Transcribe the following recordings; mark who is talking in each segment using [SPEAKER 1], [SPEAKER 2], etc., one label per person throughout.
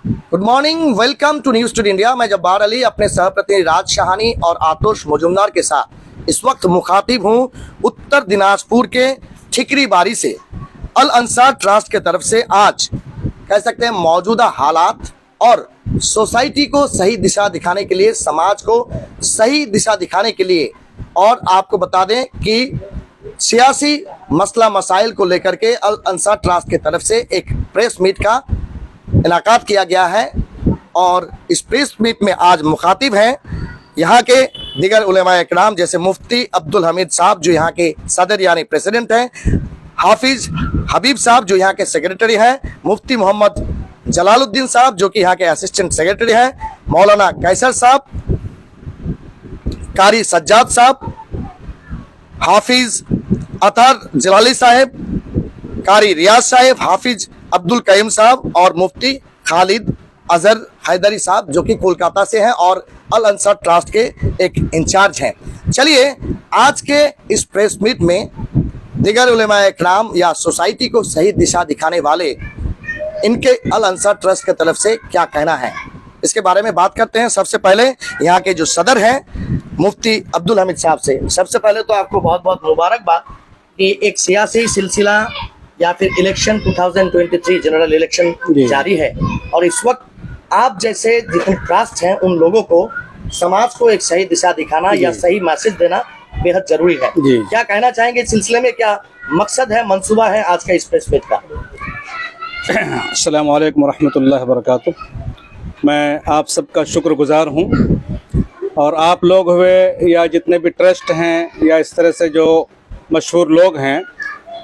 [SPEAKER 1] Good morning, welcome to news today India. मैं जब्बार अली अपने सहप्रतिनिधि राज शाहानी और आतोश मुजुमदार के साथ इस वक्त मुखातिब हूं उत्तर दिनाजपुर के ठिकरी बारी से। अल अंसार ट्रस्ट के तरफ से आज कह सकते हैं मौजूदा हालात और सोसाइटी को सही दिशा दिखाने के लिए, समाज को सही दिशा दिखाने के लिए, और आपको बता दें कि सियासी मसला मसाइल को लेकर के अल अंसार ट्रस्ट के तरफ से एक प्रेस मीट का इनाकात किया गया है। और इस प्रेस मीट में आज मुखातिब हैं यहाँ के दीगर उलेमा इकराम, जैसे मुफ्ती अब्दुल हमीद साहब जो यहाँ के सदर यानी प्रेसिडेंट हैं, हाफिज हबीब साहब जो यहाँ के सेक्रेटरी हैं, मुफ्ती मोहम्मद जलालुद्दीन साहब जो कि यहाँ के असिस्टेंट सेक्रेटरी हैं, मौलाना कैसर साहब, कारी सज्जाद साहब, हाफिज अतहर जलाली साहब, कारी रियाज साहब, हाफिज अब्दुल कईम साहब और मुफ्ती खालिद अजहर हैदरी साहब जो कि कोलकाता से हैं और अल अंसार ट्रस्ट के एक इंचार्ज हैं। चलिए आज के इस प्रेस मीट में दिगर उलेमा इकराम या सोसाइटी को सही दिशा दिखाने वाले इनके अल अंसार ट्रस्ट की तरफ से क्या कहना है, इसके बारे में बात करते हैं। सबसे पहले यहाँ के जो सदर हैं मुफ्ती अब्दुल हमीद साहब से। सबसे पहले तो आपको बहुत बहुत मुबारकबाद कि एक सियासी सिलसिला या फिर इलेक्शन 2023 जनरल इलेक्शन जारी है और इस वक्त आप जैसे जितने ट्रस्ट हैं उन लोगों को, समाज को एक सही दिशा दिखाना या सही मैसेज देना बेहद जरूरी है। क्या कहना चाहेंगे इस सिलसिले में, क्या मकसद है, मंसूबा है आज का इस प्रेस मीट का?
[SPEAKER 2] अस्सलाम वालेकुम रहमतुल्लाहि व बरकातुहू। मैं आप सबका शुक्रगुजार हूँ और आप लोग हुए या जितने भी ट्रस्ट हैं या इस तरह से जो मशहूर लोग हैं,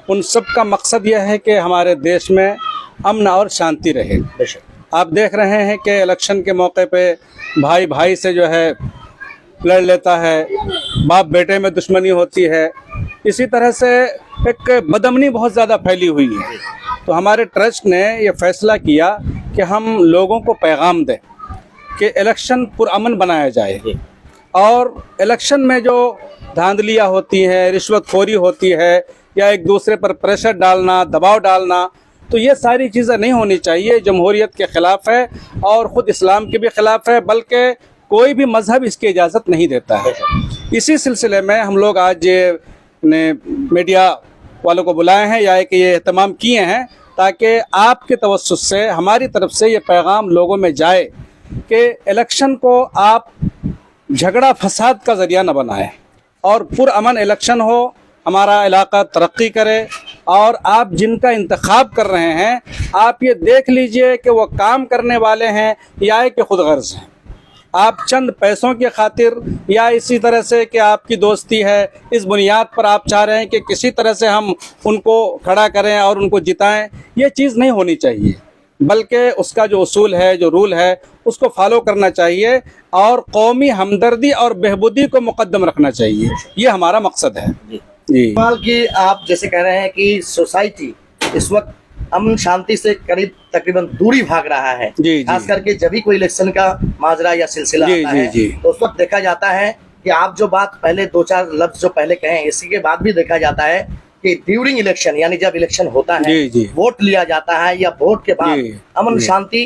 [SPEAKER 2] उन सब का मकसद यह है कि हमारे देश में अमन और शांति रहे। आप देख रहे हैं कि इलेक्शन के मौके पे भाई भाई से जो है लड़ लेता है, बाप बेटे में दुश्मनी होती है, इसी तरह से एक बदअमनी बहुत ज़्यादा फैली हुई है। तो हमारे ट्रस्ट ने यह फैसला किया कि हम लोगों को पैगाम दें कि इलेक्शन पुरअमन बनाया जाए और इलेक्शन में जो धांधलियाँ होती हैं, रिश्वतखोरी होती है या एक दूसरे पर प्रेशर डालना, दबाव डालना, तो ये सारी चीज़ें नहीं होनी चाहिए। जमहूरियत के ख़िलाफ़ है और ख़ुद इस्लाम के भी ख़िलाफ़ है, बल्कि कोई भी मज़हब इसकी इजाज़त नहीं देता है। इसी सिलसिले में हम लोग आज ये मीडिया वालों को बुलाए हैं या कि ये एहतमाम किए हैं ताकि आपके तवस्सुस से हमारी तरफ से ये पैगाम लोगों में जाए कि इलेक्शन को आप झगड़ा फसाद का ज़रिया न बनाएं और पुरअमन इलेक्शन हो, हमारा इलाका तरक्की करे। और आप जिनका इंतखाब कर रहे हैं, आप ये देख लीजिए कि वो काम करने वाले हैं या कि खुद गर्ज हैं। आप चंद पैसों की खातिर या इसी तरह से कि आपकी दोस्ती है, इस बुनियाद पर आप चाह रहे हैं कि किसी तरह से हम उनको खड़ा करें और उनको जिताएं, ये चीज़ नहीं होनी चाहिए, बल्कि उसका जो उसूल है, जो रूल है, उसको फॉलो करना चाहिए और कौमी हमदर्दी और बहबूदी को मुकद्दम रखना चाहिए। ये हमारा मकसद है जी।
[SPEAKER 1] कि आप जैसे कह रहे हैं कि सोसाइटी इस वक्त अमन शांति से करीब तकरीबन दूरी भाग रहा है, खास करके जब भी कोई इलेक्शन का माजरा या सिलसिला आता है तो उस वक्त देखा जाता है कि आप जो बात पहले दो चार लफ्ज जो पहले कहें, इसी के बाद भी देखा जाता है कि ड्यूरिंग इलेक्शन यानी जब इलेक्शन होता है, वोट लिया जाता है या वोट के बाद अमन शांति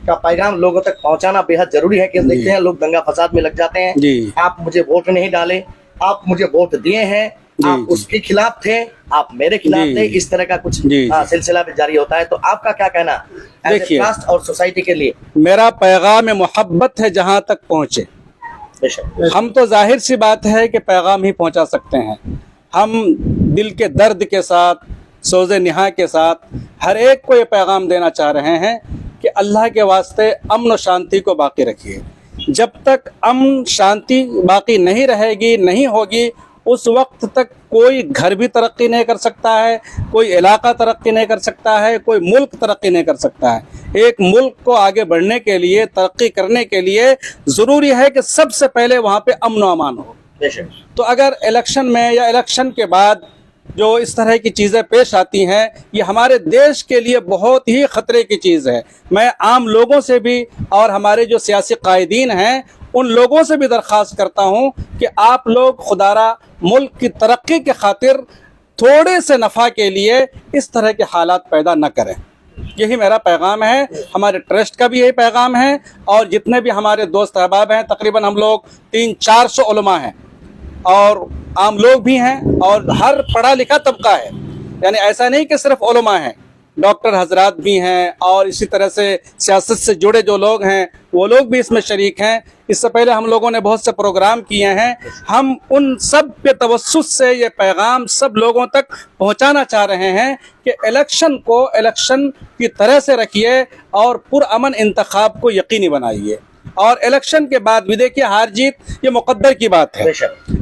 [SPEAKER 1] का पैगाम लोगों तक पहुंचाना बेहद जरूरी है। कि देखते हैं लोग दंगा फसाद में लग जाते हैं, आप मुझे वोट नहीं डाले, आप मुझे वोट दिए हैं, आप उसके खिलाफ थे, आप मेरे खिलाफ थे, इस तरह का कुछ सिलसिला भी जारी होता है। तो आपका क्या कहना
[SPEAKER 2] देखिए
[SPEAKER 1] ट्रस्ट और सोसाइटी के लिए?
[SPEAKER 2] मेरा पैगाम मोहब्बत है जहां तक पहुंचे। हम तो जाहिर सी बात है कि पैगाम ही पहुंचा सकते हैं। हम दिल के दर्द के साथ, सोज़े निहा के साथ हर एक को ये पैगाम देना चाह रहे हैं कि अल्लाह के वास्ते अमन और शांति को बाकी रखिए। जब तक अमन शांति बाकी नहीं रहेगी, नहीं होगी, उस वक्त तक कोई घर भी तरक्की नहीं कर सकता है, कोई इलाका तरक्की नहीं कर सकता है, कोई मुल्क तरक्की नहीं कर सकता है। एक मुल्क को आगे बढ़ने के लिए, तरक्की करने के लिए ज़रूरी है कि सबसे पहले वहाँ पे अमन व अमान हो। तो अगर इलेक्शन में या इलेक्शन के बाद जो इस तरह की चीज़ें पेश आती हैं, ये हमारे देश के लिए बहुत ही ख़तरे की चीज़ है। मैं आम लोगों से भी और हमारे जो सियासी कायदीन हैं उन लोगों से भी दरख्वास्त करता हूं कि आप लोग खुदारा मुल्क की तरक्की के खातिर थोड़े से नफ़ा के लिए इस तरह के हालात पैदा न करें। یہی میرا پیغام ہے، ہمارے ٹرسٹ کا بھی یہی پیغام ہے، اور جتنے بھی ہمارے دوست احباب ہیں، تقریباً ہم لوگ 300-400 علماء ہیں اور عام لوگ بھی ہیں، اور ہر پڑھا لکھا طبقہ ہے، یعنی ایسا نہیں کہ صرف علماء ہیں، ڈاکٹر حضرات بھی ہیں، اور اسی طرح سے سیاست سے جڑے جو لوگ ہیں وہ لوگ بھی اس میں شریک ہیں۔ اس سے پہلے ہم لوگوں نے بہت سے پروگرام کیے ہیں، ہم ان سب کے توسط سے یہ پیغام سب لوگوں تک پہنچانا چاہ رہے ہیں کہ الیکشن کو الیکشن کی طرح سے رکھیے اور پرامن انتخاب کو یقینی بنائیے، اور الیکشن کے بعد بھی دیکھیے ہار جیت یہ مقدر کی بات ہے،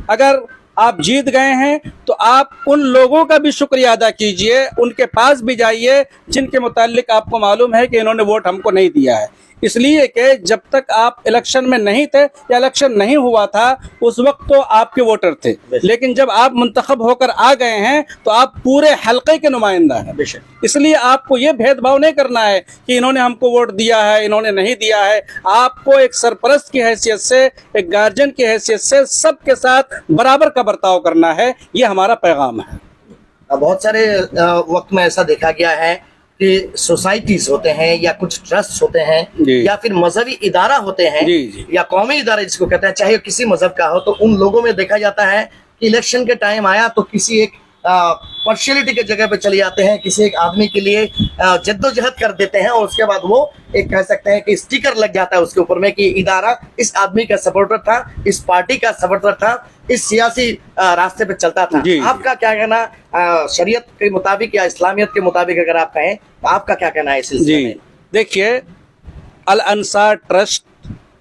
[SPEAKER 2] اگر آپ جیت گئے ہیں تو آپ ان لوگوں کا بھی شکریہ ادا کیجئے، ان کے پاس بھی جائیے جن کے متعلق آپ کو معلوم ہے کہ انہوں نے ووٹ ہم کو نہیں دیا ہے، اس لیے کہ جب تک آپ الیکشن میں نہیں تھے یا الیکشن نہیں ہوا تھا اس وقت تو آپ کے ووٹر تھے، لیکن جب آپ منتخب ہو کر آ گئے ہیں تو آپ پورے حلقے کے نمائندہ ہیں، اس لیے آپ کو یہ بھید بھاؤ نہیں کرنا ہے کہ انہوں نے ہم کو ووٹ دیا ہے انہوں نے نہیں دیا ہے، آپ کو ایک سرپرست کی حیثیت سے، ایک گارجین کی حیثیت سے سب کے ساتھ برابر کا برتاؤ کرنا ہے، یہ ہمارا پیغام ہے۔
[SPEAKER 1] بہت سارے وقت میں ایسا دیکھا گیا ہے کہ سوسائٹیز ہوتے ہیں یا کچھ ٹرسٹ ہوتے ہیں یا پھر مذہبی ادارہ ہوتے ہیں یا قومی ادارے جس کو کہتے ہیں، چاہے کسی مذہب کا ہو، تو ان لوگوں میں دیکھا جاتا ہے کہ الیکشن کے ٹائم آیا تو کسی ایک پارشیلٹی کے جگہ پہ چلے جاتے ہیں، کسی ایک آدمی کے لیے جدوجہد کر دیتے ہیں، اور اس کے بعد وہ ایک کہہ سکتے ہیں کہ اسٹیکر لگ جاتا ہے اس کے اوپر میں کہ ادارہ اس آدمی کا سپورٹر تھا، اس پارٹی کا سپورٹر تھا، اس سیاسی راستے پہ چلتا تھا۔ آپ کا کیا کہنا شریعت کے مطابق یا اسلامیت کے مطابق اگر آپ کہیں تو آپ کا کیا کہنا ہے اس سلسلے میں؟
[SPEAKER 2] دیکھیے، الانصار ٹرسٹ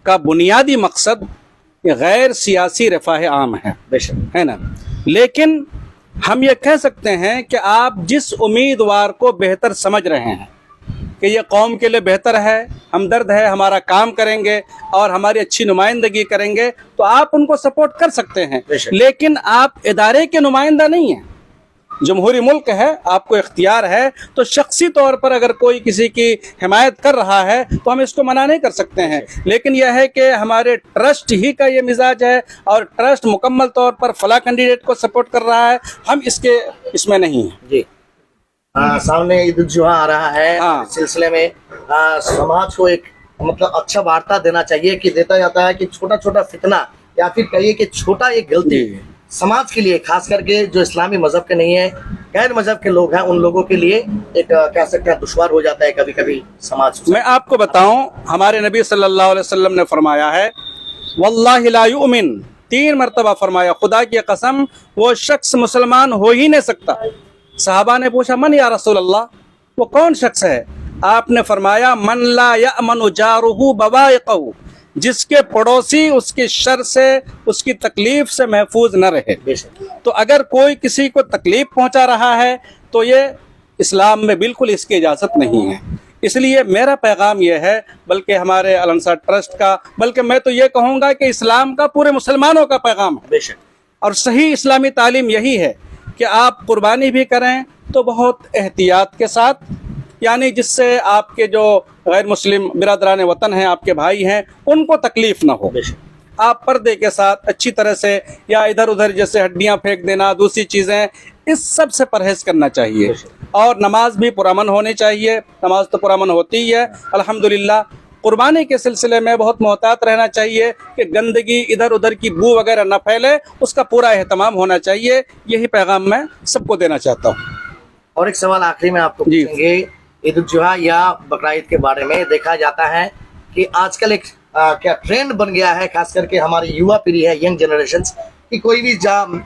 [SPEAKER 2] کا بنیادی مقصد غیر سیاسی رفاہ عام ہے، ہے نا، لیکن ہم یہ کہہ سکتے ہیں کہ آپ جس امیدوار کو بہتر سمجھ رہے ہیں کہ یہ قوم کے لیے بہتر ہے، ہمدرد ہے، ہمارا کام کریں گے اور ہماری اچھی نمائندگی کریں گے، تو آپ ان کو سپورٹ کر سکتے ہیں، لیکن آپ ادارے کے نمائندہ نہیں ہیں۔ جمہوری ملک ہے، آپ کو اختیار ہے، تو شخصی طور پر اگر کوئی کسی کی حمایت کر رہا ہے تو ہم اس کو منع نہیں کر سکتے ہیں، لیکن یہ ہے کہ ہمارے ٹرسٹ ہی کا یہ مزاج ہے اور ٹرسٹ مکمل طور پر فلاں کینڈیڈیٹ کو سپورٹ کر رہا ہے، ہم اس میں نہیں ہیں۔
[SPEAKER 1] جی، سامنے عید الجہا آ رہا ہے، اس سلسلے میں سماج کو ایک مطلب اچھا وارتا دینا چاہیے کہ دیتا جاتا ہے کہ چھوٹا چھوٹا فتنہ یا پھر کہیے کہ چھوٹا ایک غلطی سماج کے لیے، خاص کر کے جو اسلامی مذہب کے نہیں ہیں، غیر مذہب کے لوگ ہیں، ان لوگوں کے لیے ایک کہہ سکتے ہیں دشوار ہو جاتا ہے کبھی کبھی سماج۔
[SPEAKER 2] میں آپ کو بتاؤں، ہمارے نبی صلی اللہ علیہ وسلم نے فرمایا ہے، واللہ لا یؤمن، 3 مرتبہ فرمایا، خدا کی قسم وہ شخص مسلمان ہو ہی نہیں سکتا۔ صحابہ نے پوچھا من یا رسول اللہ، وہ کون شخص ہے؟ آپ نے فرمایا من لا یأمن جارہ بوائقہ، جس کے پڑوسی اس کی شر سے، اس کی تکلیف سے محفوظ نہ رہے۔ تو اگر کوئی کسی کو تکلیف پہنچا رہا ہے تو یہ اسلام میں بالکل اس کی اجازت نہیں ہے۔ اس لیے میرا پیغام یہ ہے، بلکہ ہمارے الانصار ٹرسٹ کا، بلکہ میں تو یہ کہوں گا کہ اسلام کا، پورے مسلمانوں کا پیغام ہے، اور صحیح اسلامی تعلیم یہی ہے کہ آپ قربانی بھی کریں تو بہت احتیاط کے ساتھ، یعنی جس سے آپ کے جو غیر مسلم برادران وطن ہیں، آپ کے بھائی ہیں، ان کو تکلیف نہ ہو۔ آپ پردے کے ساتھ اچھی طرح سے، یا ادھر ادھر جیسے ہڈیاں پھینک دینا، دوسری چیزیں، اس سب سے پرہیز کرنا چاہیے، اور نماز بھی پرامن ہونی چاہیے، نماز تو پرامن ہوتی ہی ہے الحمدللہ۔ قربانی کے سلسلے میں بہت محتاط رہنا چاہیے کہ گندگی ادھر ادھر کی بو وغیرہ نہ پھیلے، اس کا پورا اہتمام ہونا چاہیے، یہی پیغام میں سب کو دینا چاہتا ہوں۔
[SPEAKER 1] اور ایک سوال آخری میں آپ کو پوچھیں گے، عید الجہا یا بقرعید کے بارے میں دیکھا جاتا ہے کہ آج کل ایک کیا ٹرینڈ بن گیا ہے، خاص کر کے ہماری یووا پیڑھی ہے، ینگ جنریشنز، کہ کوئی بھی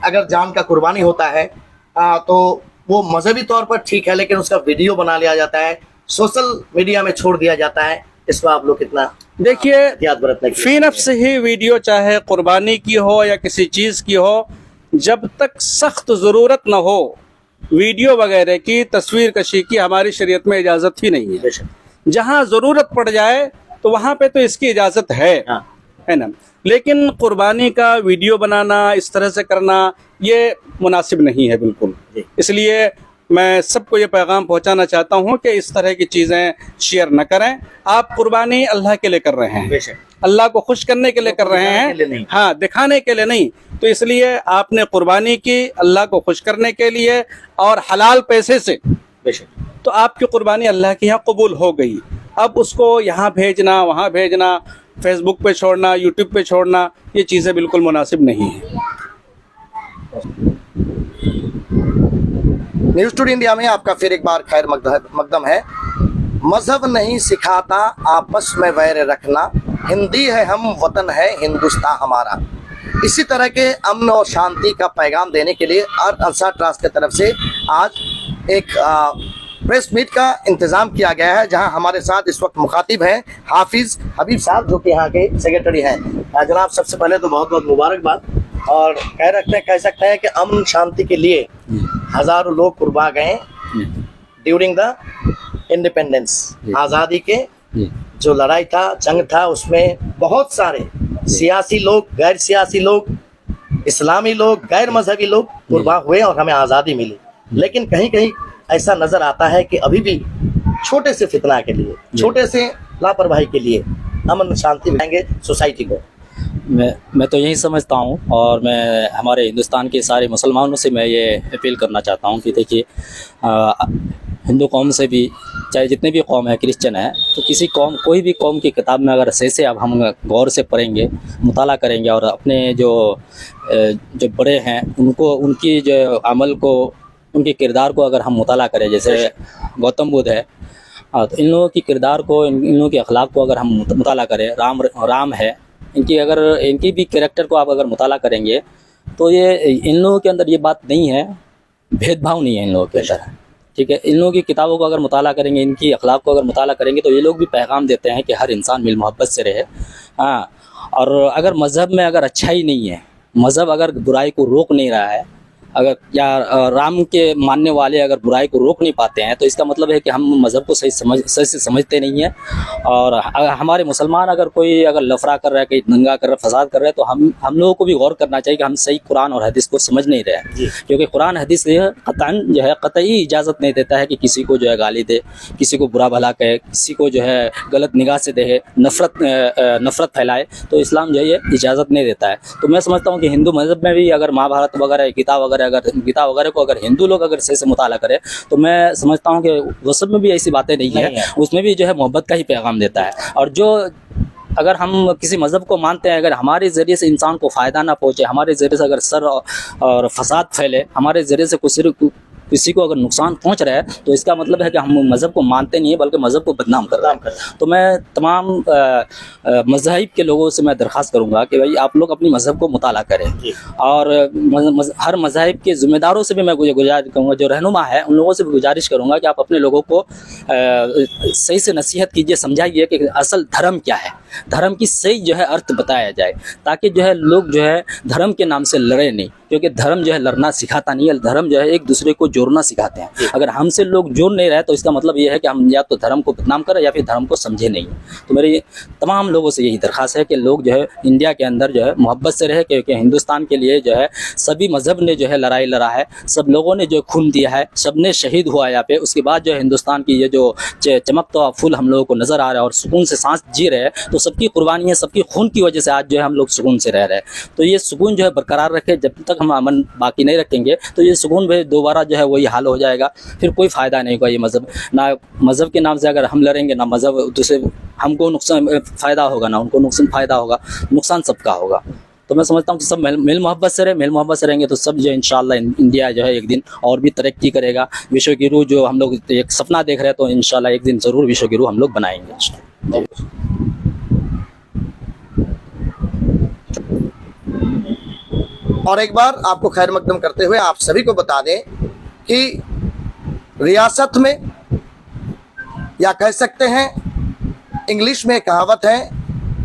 [SPEAKER 1] اگر جان کا قربانی ہوتا ہے تو وہ مذہبی طور پر ٹھیک ہے، لیکن اس کا ویڈیو بنا لیا جاتا ہے، سوشل میڈیا میں چھوڑ دیا جاتا ہے، اس کو آپ لوگ کتنا
[SPEAKER 2] دیکھیے، فی نفس ہی ویڈیو چاہے قربانی کی ہو یا کسی چیز کی ہو، جب تک سخت ضرورت نہ ہو ویڈیو وغیرہ کی، تصویر کشی کی ہماری شریعت میں اجازت ہی نہیں ہے۔ جہاں ضرورت پڑ جائے تو وہاں پہ تو اس کی اجازت ہے نا، لیکن قربانی کا ویڈیو بنانا، اس طرح سے کرنا، یہ مناسب نہیں ہے بالکل۔ اس لیے میں سب کو یہ پیغام پہنچانا چاہتا ہوں کہ اس طرح کی چیزیں شیئر نہ کریں۔ آپ قربانی اللہ کے لیے کر رہے ہیں، اللہ کو خوش کرنے کے لیے کر رہے ہیں، ہاں، دکھانے کے لیے نہیں۔ تو اس لیے آپ نے قربانی کی اللہ کو خوش کرنے کے لیے اور حلال پیسے سے، تو آپ کی قربانی اللہ کے یہاں قبول ہو گئی. اب اس کو یہاں بھیجنا وہاں بھیجنا فیس بک پہ چھوڑنا یوٹیوب پہ چھوڑنا یہ چیزیں بالکل مناسب نہیں ہیں.
[SPEAKER 1] نیوز ٹوڈے انڈیا میں آپ کا پھر ایک بار خیر مقدم ہے. مذہب نہیں سکھاتا آپس میں ویر رکھنا, ہندی ہے ہم وطن ہے ہندوستان ہمارا. اسی طرح کے امن اور شانتی کا پیغام دینے کے لیے السا ٹرسٹ کی طرف سے آج ایک پریس میٹ کا انتظام کیا گیا ہے, جہاں ہمارے ساتھ اس وقت مخاطب ہیں حافظ حبیب صاحب جو کہ یہاں کے سیکرٹری ہیں. جناب سب سے پہلے تو بہت بہت مبارکباد, اور کہہ سکتے ہیں کہ امن شانتی کے لیے ہزاروں لوگ قربا گئے ڈیورنگ دا انڈیپینڈنس. آزادی کے جو لڑائی تھا جنگ تھا اس میں بہت سارے سیاسی لوگ غیر سیاسی لوگ اسلامی لوگ غیر مذہبی لوگ قربا ہوئے اور ہمیں آزادی ملی. لیکن کہیں کہیں ایسا نظر آتا ہے کہ ابھی بھی چھوٹے سے فتنہ کے لیے چھوٹے سے لاپرواہی کے لیے امن شانتی بنائیں گے سوسائٹی کو.
[SPEAKER 3] میں تو یہی سمجھتا ہوں, اور میں ہمارے ہندوستان کے سارے مسلمانوں سے میں یہ اپیل کرنا چاہتا ہوں کہ دیکھیے ہندو قوم سے بھی چاہے جتنے بھی قوم ہے کرسچن ہے, تو کسی قوم کوئی بھی قوم کی کتاب میں اگر صحیح سے اب ہم غور سے پڑھیں گے مطالعہ کریں گے اور اپنے جو بڑے ہیں ان کی جو عمل کو ان کے کردار کو اگر ہم مطالعہ کریں, جیسے گوتم بدھ ہے تو ان لوگوں کی کردار کو ان لوگوں کے اخلاق کو اگر ہم مطالعہ کریں, رام ہے ان کی بھی کریکٹر کو آپ اگر مطالعہ کریں گے تو یہ ان لوگوں کے اندر یہ بات نہیں ہے, بھید بھاؤ نہیں ہے ان لوگوں کے اندر. ٹھیک ہے, ان لوگوں کی کتابوں کو اگر مطالعہ کریں گے, ان کی اخلاق کو اگر مطالعہ کریں گے تو یہ لوگ بھی پیغام دیتے ہیں کہ ہر انسان مل محبت سے رہے. ہاں, اور اگر مذہب میں اگر اچھائی نہیں ہے, مذہب اگر برائی کو روک نہیں رہا ہے, اگر یا رام کے ماننے والے اگر برائی کو روک نہیں پاتے ہیں تو اس کا مطلب ہے کہ ہم مذہب کو صحیح سے سمجھتے نہیں ہیں. اور ہمارے مسلمان اگر کوئی اگر لفڑا کر رہا ہے, کہیں دنگا کر رہا ہے, فساد کر رہا ہے, تو ہم لوگوں کو بھی غور کرنا چاہیے کہ ہم صحیح قرآن اور حدیث کو سمجھ نہیں رہے ہیں. کیونکہ قرآن حدیث قطعی اجازت نہیں دیتا ہے کہ کسی کو جو ہے گالی دے, کسی کو برا بھلا کہے, کسی کو جو ہے غلط نگاہ سے دیکھے, نفرت پھیلائے, تو اسلام جو ہے یہ اجازت نہیں دیتا ہے. تو میں سمجھتا ہوں کہ ہندو مذہب میں بھی اگر مہا بھارت وغیرہ گیتا وغیرہ کو اگر ہندو لوگ اگر صحیح سے مطالعہ کرے تو میں سمجھتا ہوں کہ وہ سب میں بھی ایسی باتیں نہیں ہیں, اس میں بھی جو ہے محبت کا ہی پیغام دیتا ہے. اور جو اگر ہم کسی مذہب کو مانتے ہیں, اگر ہمارے ذریعے سے انسان کو فائدہ نہ پہنچے, ہمارے ذریعے سے اگر سر اور فساد پھیلے, ہمارے ذریعے سے کسی کو اگر نقصان پہنچ رہا ہے, تو اس کا مطلب ہے کہ ہم مذہب کو مانتے نہیں ہیں بلکہ مذہب کو بدنام کر رہے ہیں. تو میں تمام مذاہب کے لوگوں سے میں درخواست کروں گا کہ بھائی آپ لوگ اپنی مذہب کو مطالعہ کریں, اور ہر مذاہب کے ذمہ داروں سے بھی میں گزارش کروں گا, جو رہنما ہے ان لوگوں سے بھی گزارش کروں گا کہ آپ اپنے لوگوں کو صحیح سے نصیحت کیجیے, سمجھائیے کہ اصل دھرم کیا ہے, دھرم کی صحیح جو ہے ارتھ بتایا جائے, تاکہ جو ہے لوگ جو ہے دھرم کے نام سے لڑے نہیں. کیونکہ دھرم جو ہے لڑنا سکھاتا نہیں ہے, دھرم جو ہے ایک دوسرے کو جوڑنا سکھاتے ہیں. اگر ہم سے لوگ جوڑ نہیں رہے تو اس کا مطلب یہ ہے کہ ہم یا تو دھرم کو بدنام کریں یا پھر دھرم کو سمجھے نہیں. تو میری تمام لوگوں سے یہی درخواست ہے کہ لوگ جو ہے انڈیا کے اندر جو ہے محبت سے رہے, کیونکہ ہندوستان کے لیے جو ہے سبھی مذہب نے جو ہے لڑائی لڑا ہے, سب لوگوں نے جو خون دیا ہے, سب نے شہید ہوا یہاں پہ. اس کے بعد جو ہے ہندوستان کی یہ جو چمکتا ہوا پھول ہم لوگوں کو نظر آ رہا ہے اور سکون سے سانس جی رہے ہیں, تو سب کی قربانی ہے, سب کی خون کی وجہ سے آج جو ہے ہم لوگ سکون سے رہ رہے ہیں. تو یہ سکون جو ہے برقرار رکھے, جب تک ہم امن باقی نہیں رکھیں گے تو یہ سکون بھی دوبارہ جو ہے وہی حال ہو جائے گا, پھر کوئی فائدہ نہیں ہوگا. یہ مذہب نہ مذہب کے نام سے اگر ہم لڑیں گے, نہ مذہب دوسرے ہم کو نقصان فائدہ ہوگا, نہ ان کو نقصان فائدہ ہوگا, نقصان سب کا ہوگا. تو میں سمجھتا ہوں کہ سب میل محبت سے رہے, میل محبت سے رہیں گے تو سب جو انشاءاللہ انڈیا جو ہے ایک دن اور بھی ترقی کرے گا. وشو گرو جو ہم لوگ ایک سپنا دیکھ رہے ہیں, تو انشاءاللہ ایک دن ضرور وشو گرو ہم لوگ بنائیں گے.
[SPEAKER 1] اور ایک بار آپ کو خیر مقدم کرتے ہوئے آپ سبھی کو بتا دیں کہ ریاست میں, یا کہہ سکتے ہیں انگلش میں کہاوت ہے,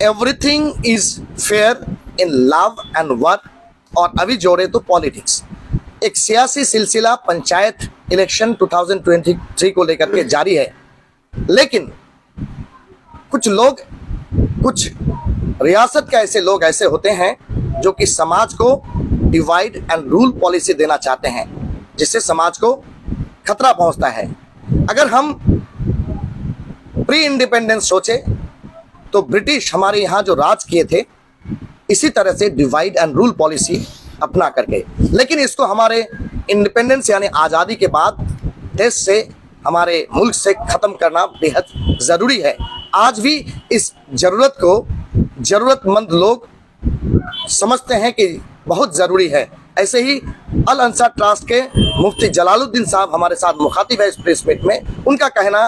[SPEAKER 1] everything is fair in love and work, اور ابھی جوڑے تو پالیٹکس. ایک سیاسی سلسلہ پنچایت الیکشن 2023 کو لے کر کے جاری ہے, لیکن کچھ لوگ, کچھ ریاست کے ایسے لوگ ایسے ہوتے ہیں جو کہ سماج کو ڈیوائڈ اینڈ رول پالیسی دینا چاہتے ہیں, جس سے سماج کو خطرہ پہنچتا ہے. اگر ہم پری انڈیپینڈنس سوچے تو برٹش ہمارے یہاں جو راج کیے تھے اسی طرح سے ڈیوائڈ اینڈ رول پالیسی اپنا کر کے, لیکن اس کو ہمارے انڈیپینڈنس یعنی آزادی کے بعد دیش سے हमारे मुल्क से ख़त्म करना बेहद ज़रूरी है। आज भी इस ज़रूरत को ज़रूरतमंद लोग समझते हैं कि बहुत ज़रूरी है। ऐसे ही अल अंसार ट्रस्ट के मुफ्ती जलालुद्दीन साहब हमारे साथ मुखातिब है इस प्रेस मीट में। उनका कहना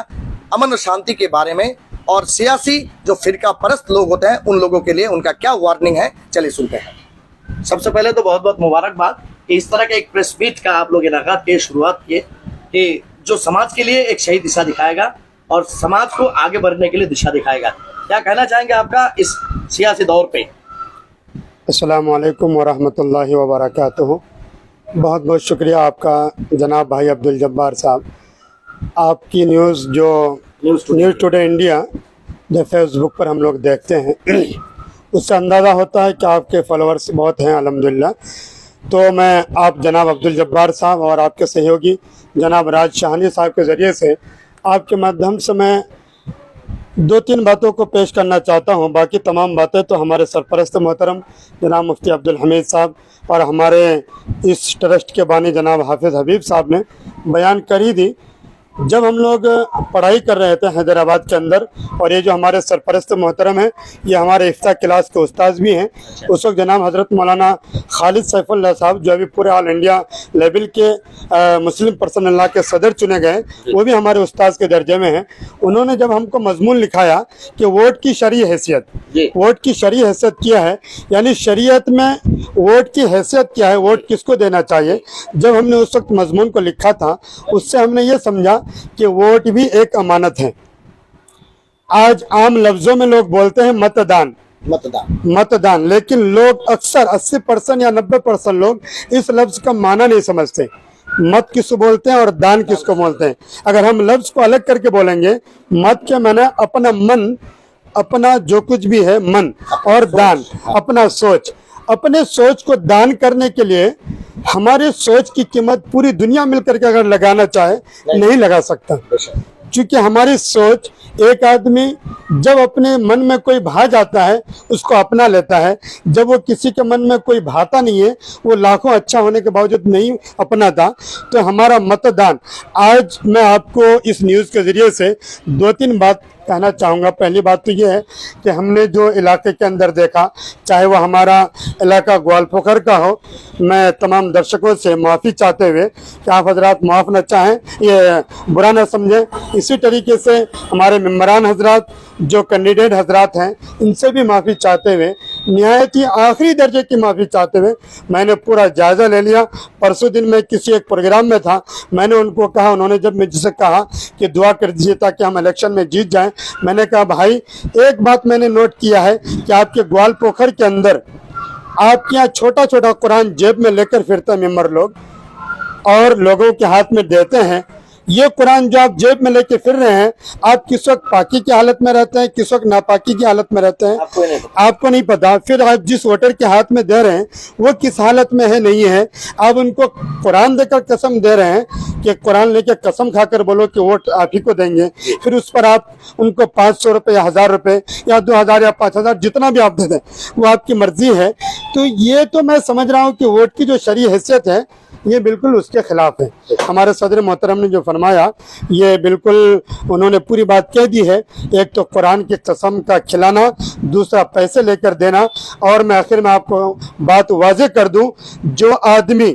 [SPEAKER 1] अमन और शांति के बारे में और सियासी जो फिरका परस्त लोग होते हैं उन लोगों के लिए उनका क्या वार्निंग है, चलिए सुनते हैं। सबसे पहले तो बहुत बहुत मुबारकबाद कि इस तरह के एक प्रेस मीट का आप लोग इनाकात की शुरुआत किए कि जो समाज के लिए एक सही दिशा दिखाएगा और समाज को आगे बढ़ने के लिए दिशा दिखाएगा। क्या कहना चाहेंगे आपका इस सियासी दौर पे?
[SPEAKER 4] अस्सलामु अलैकुम वरहमतुल्लाहि वबरकातुहू। बहुत बहुत शुक्रिया आपका जनाब भाई अब्दुल जब्बार साहब। आपकी न्यूज़ जो न्यूज़ टुडे इंडिया जो फेसबुक पर हम लोग देखते हैं उससे अंदाज़ा होता है कि आपके फॉलोअर्स बहुत हैं अल्हम्दुलिल्लाह। तो मैं आप जनाब अब्दुल जब्बार साहब और आपके सहयोगी जनाब राज शाहानी साहब के ज़रिए से आपके माध्यम से मैं 2-3 बातों को पेश करना चाहता हूं। बाकी तमाम बातें तो हमारे सरपरस्त मोहतरम जनाब मुफ्ती अब्दुल हमीद साहब और हमारे इस ट्रस्ट के बानी जनाब हाफिज़ हबीब साहब ने बयान कर ही दी। जब हम लोग पढ़ाई कर रहे थे हैदराबाद के अंदर, और ये जो हमारे सरपरस्त मोहतरम हैं ये हमारे इफ्ता क्लास के उस्ताद भी हैं, उस वक्त जनाब हज़रत मौलाना खालिद सैफुल्लाह साहब जो अभी पूरे ऑल इंडिया लेवल के मुस्लिम पर्सनल्लाह के सदर चुने गए, वो भी हमारे उस्ताद के दर्जे में हैं। उन्होंने जब हमको मजमून लिखाया कि वोट की शरई हैसियत, वोट की शरई हैसियत क्या है, यानी शरीयत में वोट की हैसियत क्या है, वोट किसको देना चाहिए, जब हमने उस वक्त मजमून को लिखा था उससे हमने ये समझा कि वोट भी एक अमानत है। आज आम लफ्जों में लोग बोलते हैं मतदान, लेकिन लोग अक्सर 80% या 90% लोग इस लफ्ज का माना नहीं समझते। मत किसको बोलते हैं और दान किसको बोलते हैं। अगर हम लफ्ज को अलग करके बोलेंगे, मत के माने अपना मन, अपना जो कुछ भी है मन, और दान अपना सोच। अपने सोच को दान करने के लिए हमारे सोच की कीमत पूरी दुनिया मिलकर के अगर लगाना चाहे नहीं लगा सकता, क्योंकि हमारी सोच, एक आदमी जब अपने मन में कोई भा जाता है उसको अपना लेता है, जब वो किसी के मन में कोई भाता नहीं है, वो लाखों अच्छा होने के बावजूद नहीं अपनाता। तो हमारा मतदान, आज मैं आपको इस न्यूज़ के ज़रिए से 2-3 बात कहना चाहूँगा। पहली बात तो ये है कि हमने जो इलाके के अंदर देखा, चाहे वो हमारा इलाका ग्वालपोखर का हो, मैं तमाम दर्शकों से माफ़ी चाहते हुए कि आप हजरात माफ़ न चाहें, ये बुरा न समझें। इसी तरीके से हमारे मेम्बरान हजरात जो कैंडिडेट हजरात हैं इनसे भी माफ़ी चाहते हुए, निहायत ही आखिरी दर्जे की माफ़ी चाहते हुए, मैंने पूरा जायज़ा ले लिया। परसों दिन मैं किसी एक प्रोग्राम में था, मैंने उनको कहा, उन्होंने जब मुझसे कहा कि दुआ कर दीजिए ताकि हम इलेक्शन में जीत जाएं, मैंने कहा भाई एक बात मैंने नोट किया है कि आपके ग्वालपोखर के अंदर आपके यहाँ छोटा छोटा कुरान जेब में लेकर फिरते हैं मेंबर लोग और लोगों के हाथ में देते हैं। ये कुरान जो आप जेब में लेके फिर रहे हैं, आप किस वक्त पाकी की हालत में रहते हैं, किस वक्त नापाकी की हालत में रहते हैं, आपको नहीं पता। फिर आप जिस वोटर के हाथ में दे रहे हैं वो किस हालत में है, नहीं है, आप उनको कुरान देकर कसम दे रहे हैं कि कुरान लेके कसम खाकर बोलो कि वोट आप ही को देंगे। फिर उस पर आप उनको 500 रुपये या 1000 रुपये या 2000 या 5000 जितना भी आप दे दें, वो आपकी मर्जी है। तो ये तो मैं समझ रहा हूँ कि वोट की जो शरई हैसियत है ये बिल्कुल उसके खिलाफ है। हमारे सदर मोहतरम ने जो फरमाया ये बिल्कुल उन्होंने पूरी बात कह दी है। एक तो कुरान की कसम का खिलाना, दूसरा पैसे लेकर देना। और मैं आखिर में आपको बात वाज़ेह कर दूं, जो आदमी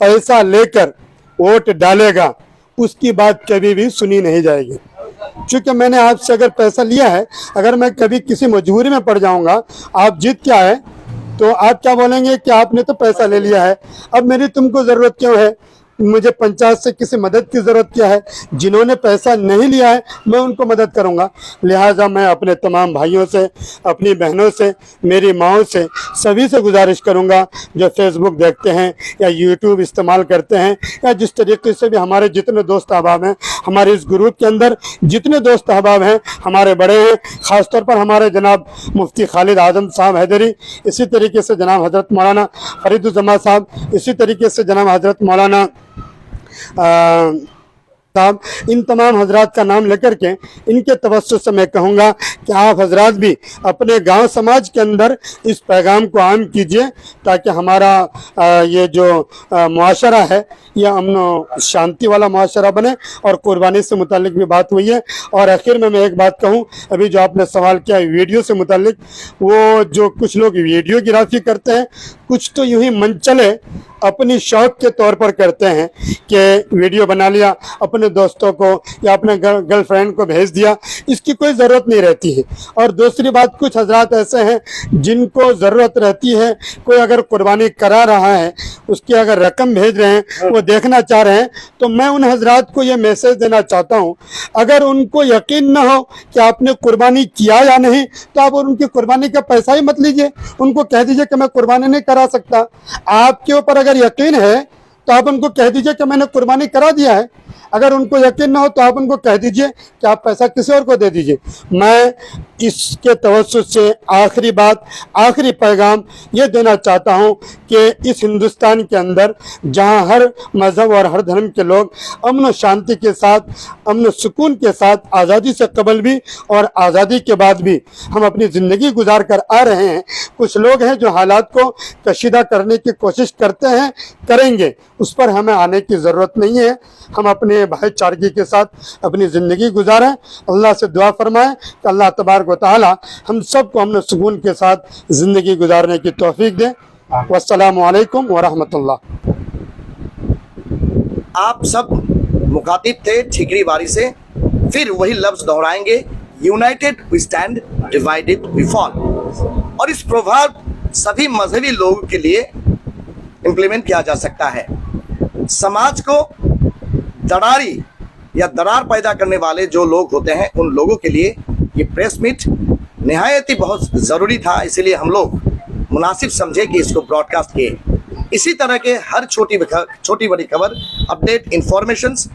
[SPEAKER 4] पैसा लेकर वोट डालेगा उसकी बात कभी भी सुनी नहीं जाएगी। क्योंकि मैंने आपसे अगर पैसा लिया है, अगर मैं कभी किसी मजबूरी में पड़ जाऊंगा, आप जीत क्या है तो आप क्या बोलेंगे कि आपने तो पैसा ले लिया है, अब मेरी तुमको ज़रूरत क्यों है, मुझे पंचायत से किसी मदद की ज़रूरत क्या है। जिन्होंने पैसा नहीं लिया है मैं उनको मदद करूंगा। लिहाजा मैं अपने तमाम भाइयों से, अपनी बहनों से, मेरी माओं से, सभी से गुजारिश करूंगा जो फेसबुक देखते हैं या यूट्यूब इस्तेमाल करते हैं या जिस तरीके से भी हमारे जितने दोस्त अहबाब हैं, हमारे इस ग्रुप के अंदर जितने दोस्त अहबाब हैं हमारे बड़े हैं, ख़ासतौर पर हमारे जनाब मुफ्ती खालिद आज़म साहब हैदरी, इसी तरीके से जनाब हज़रत मौलाना फरीदुज़्ज़मा साहब, इसी तरीके से जनाब हज़रत मौलाना साहब, इन तमाम हजरात का नाम लेकर के इनके तवज्जुह से मैं कहूँगा कि आप हजरात भी अपने गांव समाज के अंदर इस पैगाम को आम कीजिए, ताकि हमारा ये जो मुआशरा है ये अमन व शांति वाला मुआशरा बने। और कुर्बानी से मुतालिक भी बात हुई है। और आखिर में मैं एक बात कहूँ, अभी जो आपने सवाल किया वीडियो से मुतालिक, वो जो कुछ लोग वीडियोग्राफी करते हैं, कुछ तो यूं ही मन चले अपनी शौक के तौर पर करते हैं कि वीडियो बना लिया, अपने दोस्तों को या अपने गर्लफ्रेंड को भेज दिया, इसकी कोई ज़रूरत नहीं रहती है। और दूसरी बात, कुछ हजरात ऐसे हैं जिनको ज़रूरत रहती है, कोई अगर कुर्बानी करा रहा है, उसकी अगर रकम भेज रहे हैं, वो देखना चाह रहे हैं, तो मैं उन हजरात को ये मैसेज देना चाहता हूँ, अगर उनको यकीन न हो कि आपने कुर्बानी किया या नहीं, तो आप उनकी कुर्बानी का पैसा ही मत लीजिए। उनको कह दीजिए कि मैं कुर्बानी नहीं करा सकता। आपके ऊपर अगर यकीन है तो आप उनको कह दीजिए कि मैंने कुर्बानी करा दिया है। अगर उनको यकीन ना हो तो आप उनको कह दीजिए कि आप पैसा किसी और को दे दीजिए। मैं इसके तवज्जुह से आखिरी बात, आखिरी पैगाम ये देना चाहता हूँ कि इस हिंदुस्तान के अंदर जहाँ हर मज़हब और हर धर्म के लोग अमन शांति के साथ, अमन सुकून के साथ, आज़ादी से कबल भी और आज़ादी के बाद भी हम अपनी ज़िंदगी गुजार कर आ रहे हैं, कुछ लोग हैं जो हालात को कशीदा करने की कोशिश करते हैं, करेंगे, उस पर हमें आने की ज़रूरत नहीं है। हम अपने भाईचारगी के साथ अपनी ज़िंदगी गुजारें। अल्लाह से दुआ फरमाएं कि अल्लाह तबारक व तआला हम सबको अमन सुकून के साथ ज़िंदगी गुजारने की तौफीक दे। वस्सलामु अलैकुम व रहमतुल्लाह।
[SPEAKER 1] आप सब मुखातिब थे ठिकरी वारी से, फिर वही लफ्ज दोहराएंगे, united we stand, divided we fall. और इस प्रभाव सभी मजहबी लोगों के लिए इम्प्लीमेंट किया जा सकता है। समाज को दरारी या दरार पैदा करने वाले जो लोग होते हैं, उन लोगों के लिए ये प्रेस मीट निहायत ही बहुत ज़रूरी था, इसलिए हम लोग मुनासिब समझे कि इसको ब्रॉडकास्ट किए। इसी तरह के हर छोटी बड़ी खबर, अपडेट, इंफॉर्मेशंस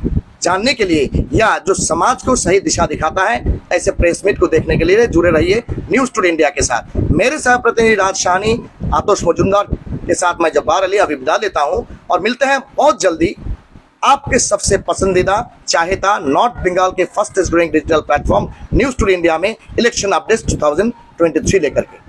[SPEAKER 1] जानने के लिए या जो समाज को सही दिशा दिखाता है, ऐसे प्रेस मीट को देखने के लिए जुड़े रहिए न्यूज़ टुडे इंडिया के साथ। मेरे सह प्रतिनिधि राज शाहनी, आतोश मजुमदार के साथ मैं जब्बार अली अभी विदा लेता हूँ और मिलते हैं बहुत जल्दी आपके सबसे पसंदीदा चाहेता नॉर्थ बंगाल के first growing digital platform news today India में इलेक्शन अपडेट्स 2023 लेकर के।